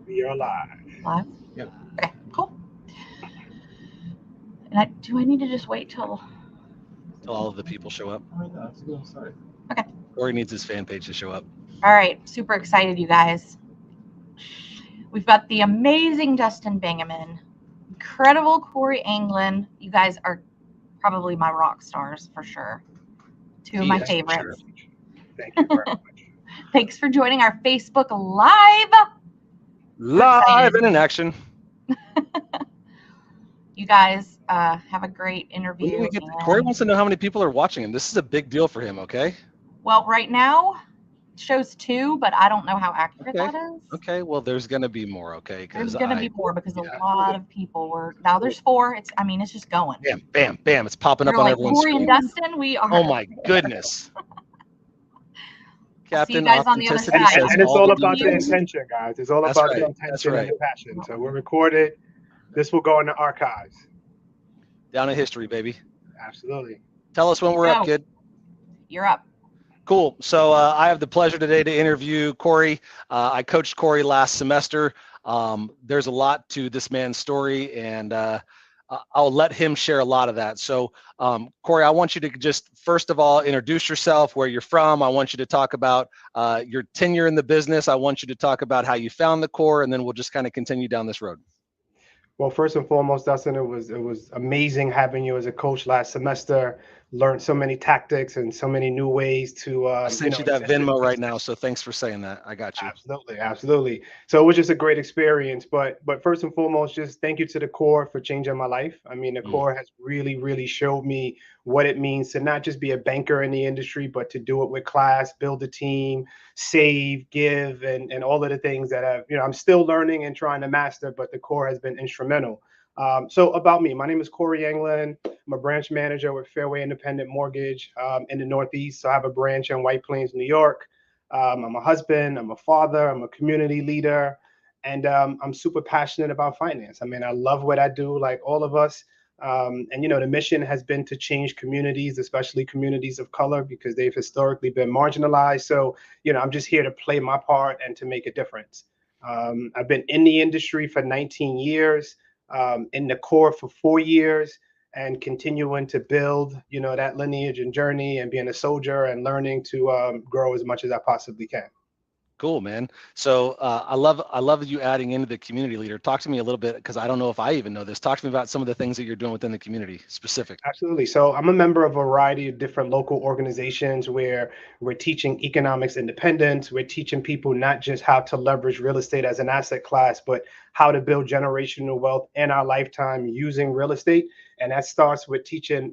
We are live. Live? Yep. Okay, cool. And do I need to just wait till? Till all of the people show up. Oh, no, it's a good start. Okay. Corey needs his fan page to show up. All right, super excited, you guys. We've got the amazing Dustin Bingaman, incredible Corey Anglin. You guys are probably my rock stars for sure. Two of He my is, for favorites. sure. Thank you very much. Thanks for joining our Facebook Live. Live and in action. You guys have a great When interview. do we get Corey wants to know how many people are watching him. This is a big deal for him, okay? Well, right now it shows 2, but I don't know how accurate Okay. that is. Okay, well, there's going to be more, okay? There's going to be more because yeah. a lot of people were. Now there's 4. It's just going. Bam, bam, bam. It's popping They're up on like, everyone's Corey screen. and Dustin, we are. Oh, my goodness. I'll see you Captain guys on the other Authenticity side. says And it's all all the about the details. intention, guys. It's all That's about right. the That's intention right. and the passion. So we're recorded. This will go in the archives. Down in history, baby. Absolutely. Tell us when we're up, kid. You're up. Cool. So I have the pleasure today to interview Corey. I coached Corey last semester. There's a lot to this man's story, and I'll let him share a lot of that. So, Corey, I want you to just, first of all, introduce yourself, where you're from. I want you to talk about your tenure in the business. I want you to talk about how you found the CORE, and then we'll just kind of continue down this road. Well, first and foremost, Dustin, it was amazing having you as a coach last semester. Learned so many tactics and so many new ways to. I sent you that Venmo right now, so thanks for saying that. I got you. Absolutely, absolutely. So it was just a great experience. But first and foremost, just thank you to the CORE for changing my life. I mean, the CORE has really showed me what it means to not just be a banker in the industry, but to do it with class, build a team, save, give, and all of the things that I'm still learning and trying to master. But the CORE has been instrumental. So about me, my name is Corey Anglin. I'm a branch manager with Fairway Independent Mortgage in the Northeast. So I have a branch in White Plains, New York. I'm a husband, I'm a father, I'm a community leader, and I'm super passionate about finance. I mean, I love what I do, like all of us. And, the mission has been to change communities, especially communities of color, because they've historically been marginalized. So, I'm just here to play my part and to make a difference. I've been in the industry for 19 years. In the CORE for 4 years, and continuing to build, that lineage and journey, and being a soldier and learning to grow as much as I possibly can. Cool, man. So I love you adding into the community leader. Talk to me a little bit, because I don't know if I even know this. Talk to me about some of the things that you're doing within the community specific. Absolutely. So I'm a member of a variety of different local organizations where we're teaching economics independence. We're teaching people not just how to leverage real estate as an asset class, but how to build generational wealth in our lifetime using real estate. And that starts with teaching,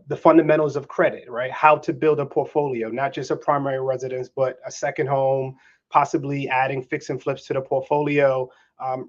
the fundamentals of credit, right? How to build a portfolio, not just a primary residence, but a second home, possibly adding fix and flips to the portfolio.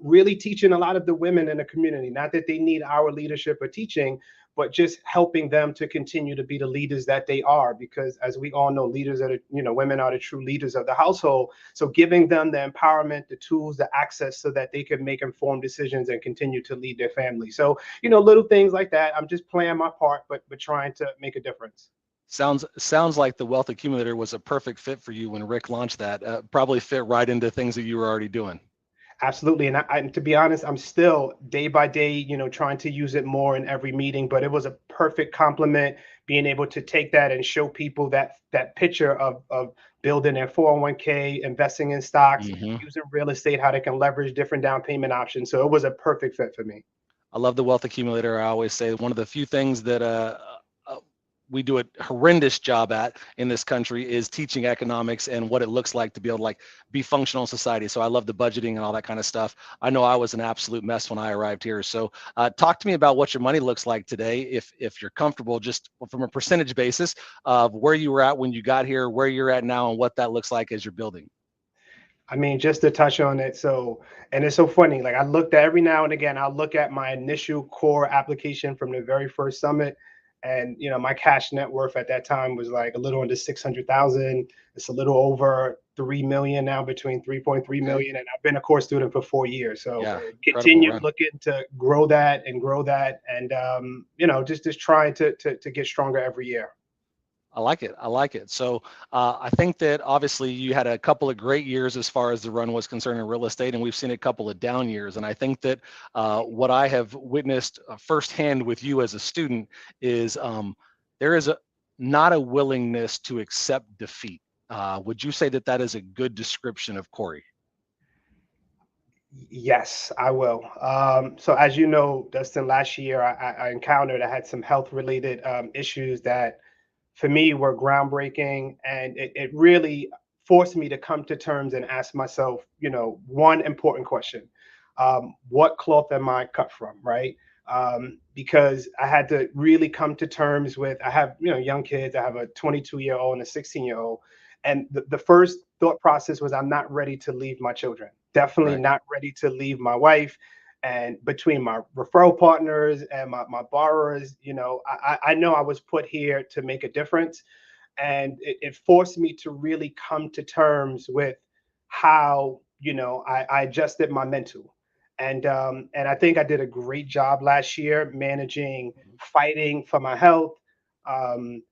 Really teaching a lot of the women in the community, not that they need our leadership or teaching, but just helping them to continue to be the leaders that they are. Because as we all know, women are the true leaders of the household. So giving them the empowerment, the tools, the access, so that they can make informed decisions and continue to lead their family. So, little things like that. I'm just playing my part, but trying to make a difference. Sounds like the Wealth Accumulator was a perfect fit for you when Rick launched that. Probably fit right into things that you were already doing. Absolutely. And to be honest, I'm still day by day, trying to use it more in every meeting, but it was a perfect compliment being able to take that and show people that picture of building their 401k, investing in stocks, using real estate, how they can leverage different down payment options. So it was a perfect fit for me. I love the Wealth Accumulator. I always say one of the few things that we do a horrendous job at in this country is teaching economics and what it looks like to be able to be functional in society. So I love the budgeting and all that kind of stuff. I know I was an absolute mess when I arrived here. So talk to me about what your money looks like today, if you're comfortable, just from a percentage basis of where you were at when you got here, where you're at now, and what that looks like as you're building. I mean, just to touch on it. And it's so funny. Like I looked at every now and again, I'll look at my initial CORE application from the very first summit. And, my cash net worth at that time was like a little under 600,000. It's a little over 3 million now, between 3.3 million. And I've been a CORE student for 4 years. So yeah, continue looking to grow that. And, just trying to get stronger every year. I like it. I like it. So I think that obviously you had a couple of great years as far as the run was concerned in real estate, and we've seen a couple of down years. And I think that what I have witnessed firsthand with you as a student is there is not a willingness to accept defeat. Would you say that that is a good description of Corey? Yes, I will. So as you know, Dustin, last year I had some health related issues that for me were groundbreaking, and it really forced me to come to terms and ask myself, one important question. What cloth am I cut from, right? Because I had to really come to terms with, I have, young kids. I have a 22-year-old and a 16-year-old. And the first thought process was, I'm not ready to leave my children. Definitely Right. not ready to leave my wife. And between my referral partners and my borrowers, I know I was put here to make a difference. And it forced me to really come to terms with how, I adjusted my mental. And I think I did a great job last year managing, fighting for my health, um,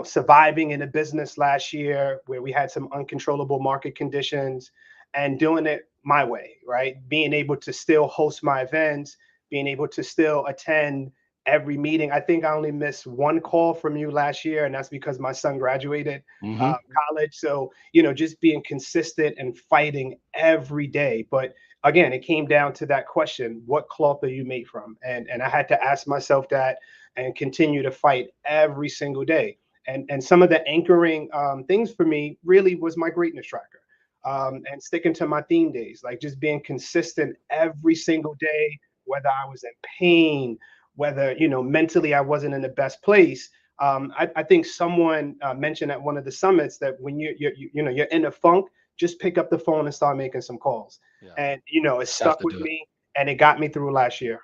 surviving in a business last year where we had some uncontrollable market conditions, and doing it my way, right? Being able to still host my events, being able to still attend every meeting. I think I only missed one call from you last year, and that's because my son graduated Mm-hmm. college. So, just being consistent and fighting every day. But again, it came down to that question: what cloth are you made from? And I had to ask myself that, and continue to fight every single day. And some of the anchoring things for me really was my greatness tracker, and sticking to my theme days, like just being consistent every single day, whether I was in pain, whether mentally I wasn't in the best place. I think someone mentioned at one of the summits that when you're in a funk, just pick up the phone and start making some calls. Yeah. And it Just have stuck to with do it. me, and it got me through last year.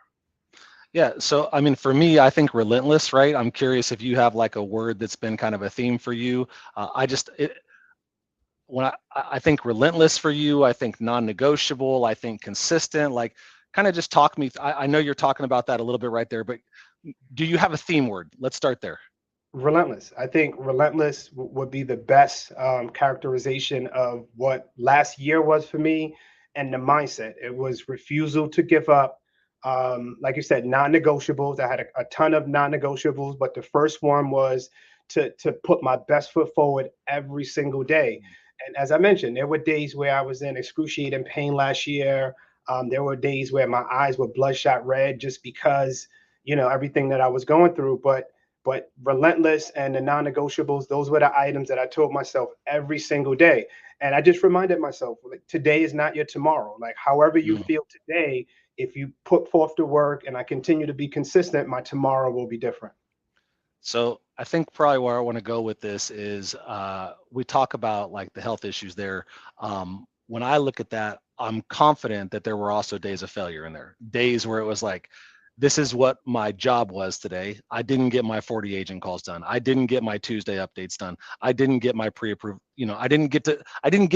Yeah. So, I mean, for me, I think relentless, right? I'm curious if you have like a word that's been kind of a theme for you. When I think relentless for you, I think non-negotiable, I think consistent, like kind of just talk me. I know you're talking about that a little bit right there, but do you have a theme word? Let's start there. Relentless. I think relentless would be the best characterization of what last year was for me, and the mindset. It was refusal to give up. Like you said, non-negotiables. I had a ton of non-negotiables, but the first one was to put my best foot forward every single day. And as I mentioned, there were days where I was in excruciating pain last year. There were days where my eyes were bloodshot red just because everything that I was going through. But relentless and the non-negotiables, those were the items that I told myself every single day. And I just reminded myself, like, today is not your tomorrow. Like, however you Mm. feel today, if you put forth the work and I continue to be consistent, my tomorrow will be different. So I think probably where I want to go with this is we talk about like the health issues there. When I look at that, I'm confident that there were also days of failure in there, days where it was like, this is what my job was today. I didn't get my 40 agent calls done. I didn't get my Tuesday updates done. I didn't get my pre-approved, I didn't get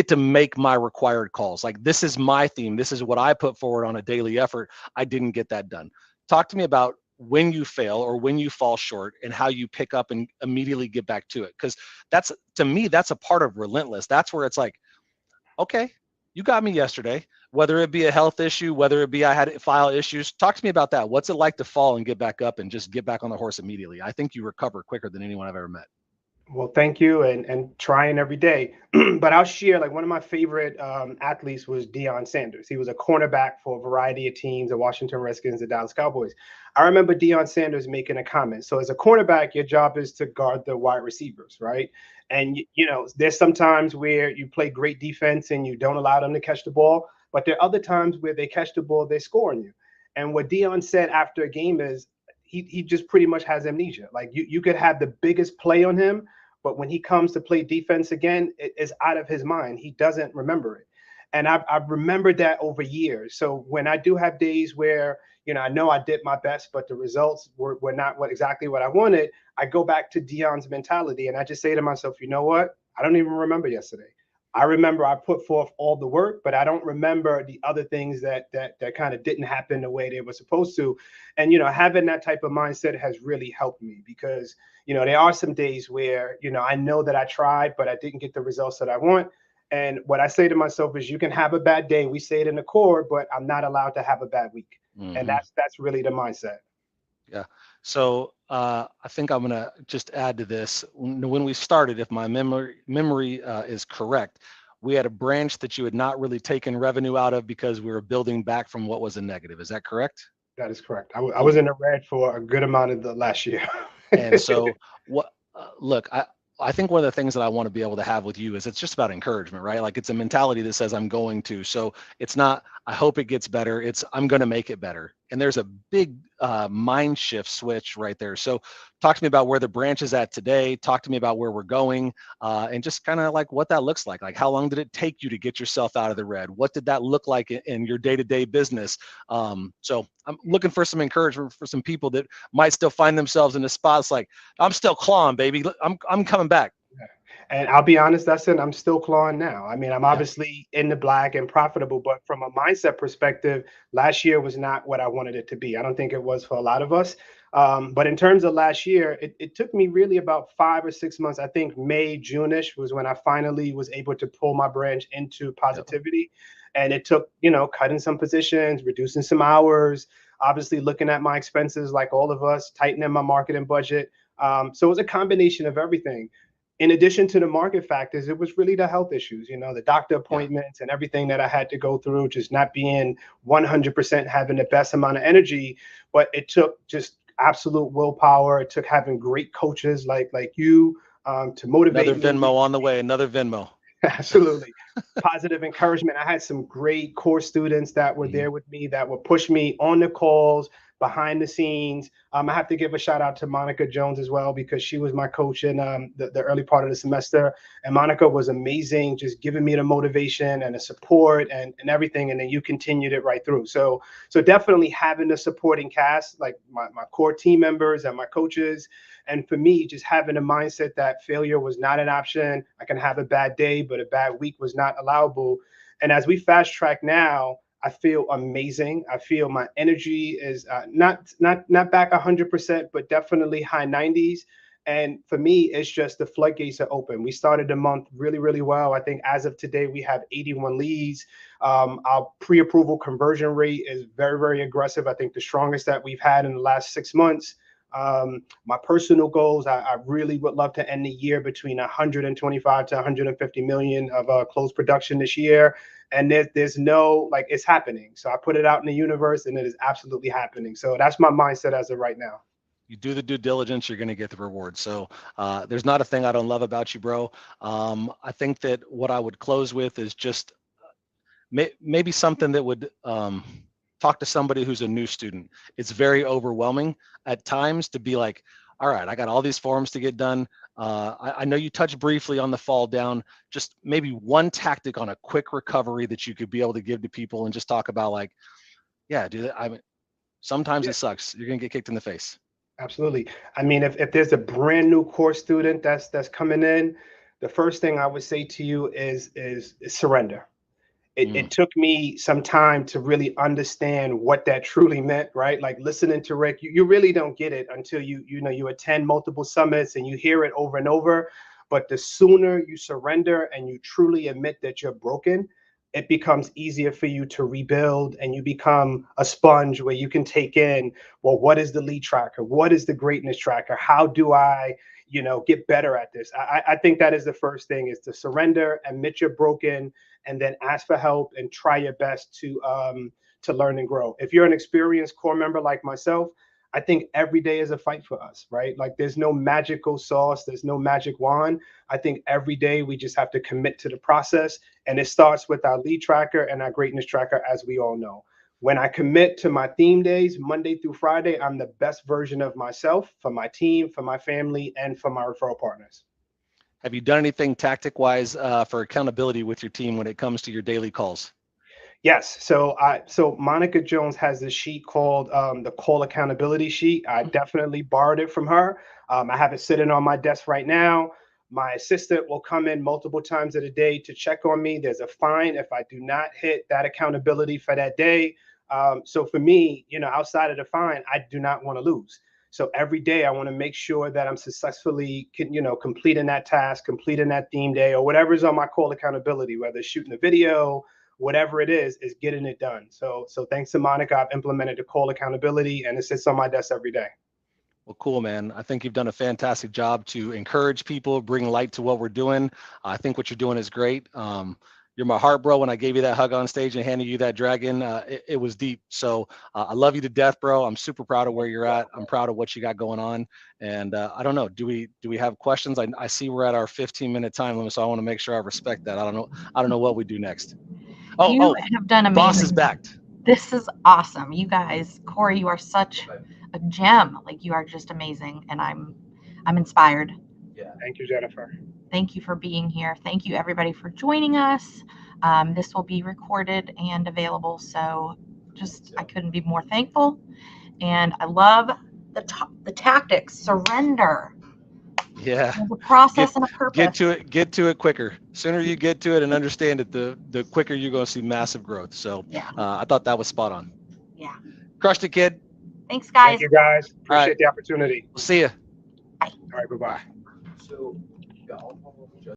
to make my required calls. Like this is my theme. This is what I put forward on a daily effort. I didn't get that done. Talk to me about when you fail or when you fall short and how you pick up and immediately get back to it. Because that's, to me, that's a part of relentless. That's where it's like, okay, you got me yesterday, whether it be a health issue, whether it be I had file issues. Talk to me about that. What's it like to fall and get back up and just get back on the horse immediately? I think you recover quicker than anyone I've ever met. Well, thank you, and trying every day. But I'll share, like, one of my favorite athletes was Deion Sanders. He was a cornerback for a variety of teams: the Washington Redskins, the Dallas Cowboys. I remember Deion Sanders making a comment. So as a cornerback, your job is to guard the wide receivers, right? And there's some times where you play great defense and you don't allow them to catch the ball, but there are other times where they catch the ball, they score on you. And what Deion said after a game is, he just pretty much has amnesia. Like, you could have the biggest play on him, but when he comes to play defense again, it is out of his mind. He doesn't remember it. And I've remembered that over years. So when I do have days where, I know I did my best, but the results were not exactly what I wanted, I go back to Deion's mentality and I just say to myself, you know what? I don't even remember yesterday. I remember I put forth all the work, but I don't remember the other things that kind of didn't happen the way they were supposed to. And having that type of mindset has really helped me because there are some days where I know that I tried, but I didn't get the results that I want. And what I say to myself is, you can have a bad day. We say it in the core, but I'm not allowed to have a bad week. And Mm-hmm. that's really the mindset. Yeah. So I think I'm gonna just add to this. When we started, if my memory is correct, we had a branch that you had not really taken revenue out of because we were building back from what was a negative. Is that correct? That is correct. I was Okay. in the red for a good amount of the last year. And so what? Look, I think one of the things that I want to be able to have with you is it's just about encouragement, right? Like it's a mentality that says I'm going to. So it's not I hope it gets better. It's I'm going to make it better. And there's a big mind shift switch right there. So talk to me about where the branch is at today. Talk to me about where we're going, and just kind of like what that looks like. Like how long did it take you to get yourself out of the red? What did that look like in your day-to-day business? So I'm looking for some encouragement for some people that might still find themselves in the spots like I'm still clawing, baby. I'm coming back. And I'll be honest, Dustin, I'm still clawing now. I mean, I'm Yeah. obviously in the black and profitable, but from a mindset perspective, last year was not what I wanted it to be. I don't think it was for a lot of us. But in terms of last year, it took me really about 5 or 6 months. I think May, June-ish was when I finally was able to pull my branch into positivity. And it took, cutting some positions, reducing some hours, obviously looking at my expenses like all of us, tightening my marketing budget. So it was a combination of everything. In addition to the market factors, it was really the health issues, the doctor appointments and everything that I had to go through, just not being 100% having the best amount of energy. But it took just absolute willpower. It took having great coaches like you to motivate Another me. Venmo on the way. Another Venmo. Absolutely. Positive encouragement. I had some great core students that were there with me that would push me on the calls, behind the scenes. I have to give a shout out to Monica Jones as well, because she was my coach in the early part of the semester. And Monica was amazing, just giving me the motivation and the support and everything. And then you continued it right through. So definitely having the supporting cast, like my core team members and my coaches. And for me, just having a mindset that failure was not an option. I can have a bad day, but a bad week was not allowable. And as we fast track now, I feel amazing. I feel my energy is not back 100%, but definitely high 90s. And for me, it's just the floodgates are open. We started the month really, really well. I think as of today, we have 81 leads. Our pre-approval conversion rate is very, very aggressive. I think the strongest that we've had in the last 6 months. My personal goals, I really would love to end the year between 125 to 150 million of closed production this year. And there's no, like, it's happening. So I put it out in the universe and it is absolutely happening. So that's my mindset as of right now. You do the due diligence, you're going to get the reward. So there's not a thing I don't love about you, bro. I think that what I would close with is just maybe something that would talk to somebody who's a new student. It's very overwhelming at times to be like, all right, I got all these forms to get done. I know you touched briefly on the fall down, just maybe one tactic on a quick recovery that you could be able to give to people and just talk about like, yeah, dude, I mean, sometimes it sucks. You're going to get kicked in the face. Absolutely. I mean, if there's a brand new core student that's coming in, the first thing I would say to you is surrender. It took me some time to really understand what that truly meant, right? Like listening to Rick, you really don't get it until you attend multiple summits and you hear it over and over. But the sooner you surrender and you truly admit that you're broken, it becomes easier for you to rebuild, and you become a sponge where you can take in, well, what is the lead tracker? What is the greatness tracker? How do I get better at this? I think that is the first thing, is to surrender, admit you're broken, and then ask for help and try your best to learn and grow. If you're an experienced core member like myself, I think every day is a fight for us, right? Like there's no magical sauce, there's no magic wand. I think every day we just have to commit to the process, and it starts with our lead tracker and our greatness tracker, as we all know. When I commit to my theme days, Monday through Friday, I'm the best version of myself for my team, for my family, and for my referral partners. Have you done anything tactic wise for accountability with your team when it comes to your daily calls? Yes. So Monica Jones has this sheet called the Call Accountability Sheet. I definitely borrowed it from her. I have it sitting on my desk right now. My assistant will come in multiple times of the day to check on me. There's a fine if I do not hit that accountability for that day. So for me, outside of the fine, I do not want to lose. So every day I want to make sure that I'm successfully, completing that task, completing that theme day, or whatever is on my call accountability, whether it's shooting a video, whatever it is getting it done. So thanks to Monica, I've implemented the call accountability, and it sits on my desk every day. Well, cool, man. I think you've done a fantastic job to encourage people, bring light to what we're doing. I think what you're doing is great. You're my heart, bro. When I gave you that hug on stage and handed you that dragon, it was deep. So I love you to death, bro. I'm super proud of where you're at. I'm proud of what you got going on. And I don't know, do we have questions? I see we're at our 15-minute time limit, so I want to make sure I respect that. I don't know what we do next. You have done amazing. Boss is backed. This is awesome. You guys, Corey, you are such a gem. Like, you are just amazing, and I'm inspired. Yeah. Thank you, Jennifer. Thank you for being here. Thank you, everybody, for joining us. This will be recorded and available, so I couldn't be more thankful. And I love the tactics. Surrender. Yeah. There's a process and a purpose. Get to it quicker. Sooner you get to it and understand it, the quicker you're going to see massive growth. So yeah. I thought that was spot on. Yeah. Crushed it, kid. Thanks, guys. Thank you, guys. Appreciate the opportunity. We'll see you. Bye. All right. Bye-bye. So